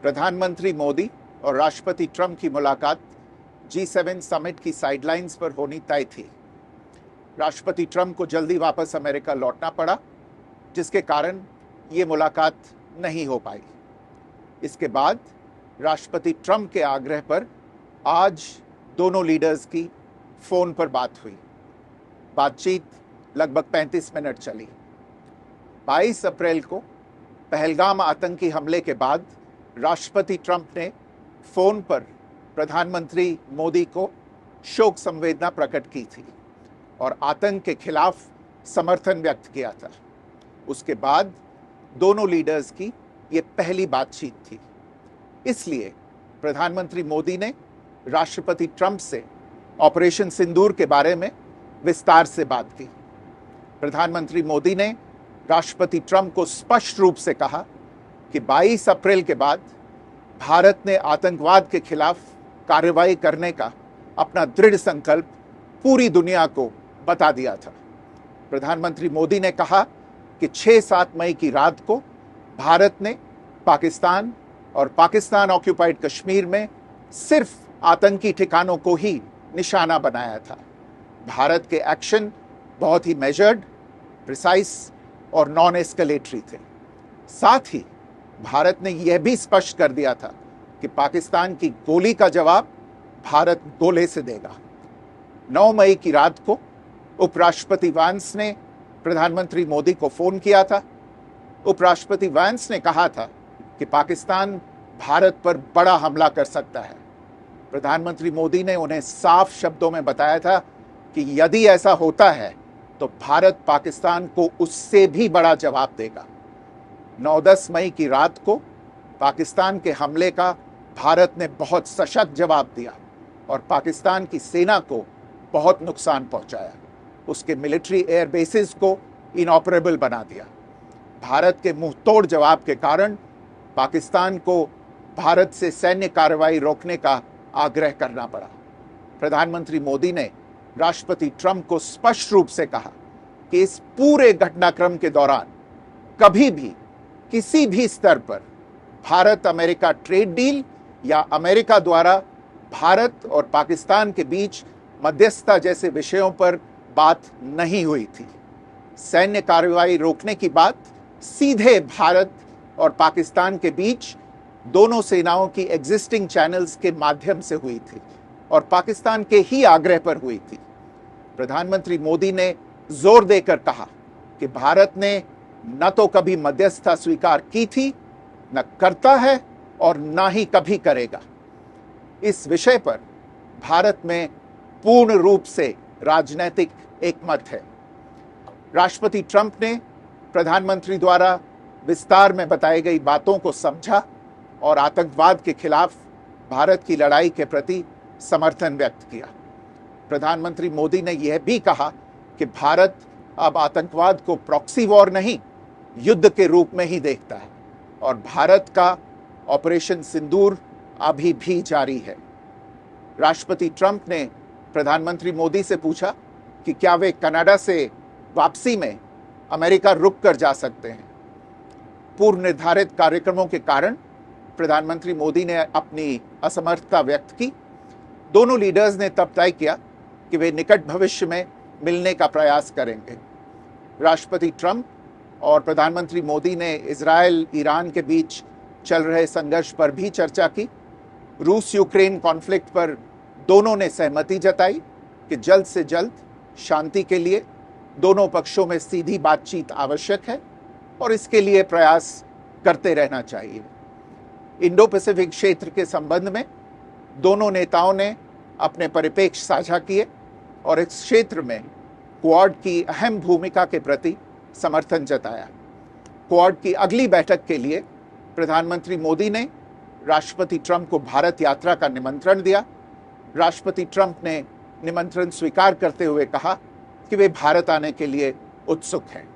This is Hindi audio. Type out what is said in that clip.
प्रधानमंत्री मोदी और राष्ट्रपति ट्रंप की मुलाकात G7 समिट की साइडलाइंस पर होनी तय थी। राष्ट्रपति ट्रंप को जल्दी वापस अमेरिका लौटना पड़ा, जिसके कारण ये मुलाकात नहीं हो पाई। इसके बाद राष्ट्रपति ट्रंप के आग्रह पर आज दोनों लीडर्स की फोन पर बात हुई। बातचीत लगभग 35 मिनट चली। 22 अप्रैल को पहलगाम आतंकी हमले के बाद राष्ट्रपति ट्रंप ने फोन पर प्रधानमंत्री मोदी को शोक संवेदना प्रकट की थी और आतंक के खिलाफ समर्थन व्यक्त किया था। उसके बाद दोनों लीडर्स की ये पहली बातचीत थी। इसलिए प्रधानमंत्री मोदी ने राष्ट्रपति ट्रंप से ऑपरेशन सिंदूर के बारे में विस्तार से बात की। प्रधानमंत्री मोदी ने राष्ट्रपति ट्रंप को स्पष्ट रूप से कहा कि 22 अप्रैल के बाद भारत ने आतंकवाद के खिलाफ कार्रवाई करने का अपना दृढ़ संकल्प पूरी दुनिया को बता दिया था। प्रधानमंत्री मोदी ने कहा कि 6-7 मई की रात को भारत ने पाकिस्तान और पाकिस्तान ऑक्यूपाइड कश्मीर में सिर्फ आतंकी ठिकानों को ही निशाना बनाया था। भारत के एक्शन बहुत ही मेजर्ड, प्रिसाइज और नॉन एस्केलेटरी थे। साथ ही भारत ने यह भी स्पष्ट कर दिया था कि पाकिस्तान की गोली का जवाब भारत गोले से देगा। 9 मई की रात को उपराष्ट्रपति वांस ने प्रधानमंत्री मोदी को फोन किया था। उपराष्ट्रपति वांस ने कहा था कि पाकिस्तान भारत पर बड़ा हमला कर सकता है। प्रधानमंत्री मोदी ने उन्हें साफ शब्दों में बताया था कि यदि ऐसा होता है तो भारत पाकिस्तान को उससे भी बड़ा जवाब देगा। 9-10 मई की रात को पाकिस्तान के हमले का भारत ने बहुत सशक्त जवाब दिया और पाकिस्तान की सेना को बहुत नुकसान पहुंचाया। उसके मिलिट्री एयर बेसिस को इनऑपरेबल बना दिया। भारत के मुंहतोड़ जवाब के कारण पाकिस्तान को भारत से सैन्य कार्रवाई रोकने का आग्रह करना पड़ा। प्रधानमंत्री मोदी ने राष्ट्रपति ट्रंप को स्पष्ट रूप से कहा कि इस पूरे घटनाक्रम के दौरान कभी भी किसी भी स्तर पर भारत अमेरिका ट्रेड डील या अमेरिका द्वारा भारत और पाकिस्तान के बीच मध्यस्थता जैसे विषयों पर बात नहीं हुई थी। सैन्य कार्रवाई रोकने की बात सीधे भारत और पाकिस्तान के बीच दोनों सेनाओं की एग्जिस्टिंग चैनल्स के माध्यम से हुई थी और पाकिस्तान के ही आग्रह पर हुई थी। प्रधानमंत्री मोदी ने जोर देकर कहा कि भारत ने न तो कभी मध्यस्थता स्वीकार की थी, न करता है और न ही कभी करेगा। इस विषय पर भारत में पूर्ण रूप से राजनीतिक एकमत है। राष्ट्रपति ट्रंप ने प्रधानमंत्री द्वारा विस्तार में बताई गई बातों को समझा और आतंकवाद के खिलाफ भारत की लड़ाई के प्रति समर्थन व्यक्त किया। प्रधानमंत्री मोदी ने यह भी कहा कि भारत अब आतंकवाद को प्रॉक्सी वॉर नहीं, युद्ध के रूप में ही देखता है और भारत का ऑपरेशन सिंदूर अभी भी जारी है। राष्ट्रपति ट्रंप ने प्रधानमंत्री मोदी से पूछा कि क्या वे कनाडा से वापसी में अमेरिका रुक कर जा सकते हैं। पूर्व निर्धारित कार्यक्रमों के कारण प्रधानमंत्री मोदी ने अपनी असमर्थता व्यक्त की। दोनों लीडर्स ने तब तय किया कि वे निकट भविष्य में मिलने का प्रयास करेंगे। राष्ट्रपति ट्रंप और प्रधानमंत्री मोदी ने इजराइल ईरान के बीच चल रहे संघर्ष पर भी चर्चा की। रूस यूक्रेन कॉन्फ्लिक्ट पर दोनों ने सहमति जताई कि जल्द से जल्द शांति के लिए दोनों पक्षों में सीधी बातचीत आवश्यक है और इसके लिए प्रयास करते रहना चाहिए। इंडो पैसिफिक क्षेत्र के संबंध में दोनों नेताओं ने अपने परिप्रेक्ष्य साझा किए और इस क्षेत्र में क्वाड की अहम भूमिका के प्रति समर्थन जताया। क्वाड की अगली बैठक के लिए प्रधानमंत्री मोदी ने राष्ट्रपति ट्रंप को भारत यात्रा का निमंत्रण दिया। राष्ट्रपति ट्रंप ने निमंत्रण स्वीकार करते हुए कहा कि वे भारत आने के लिए उत्सुक हैं।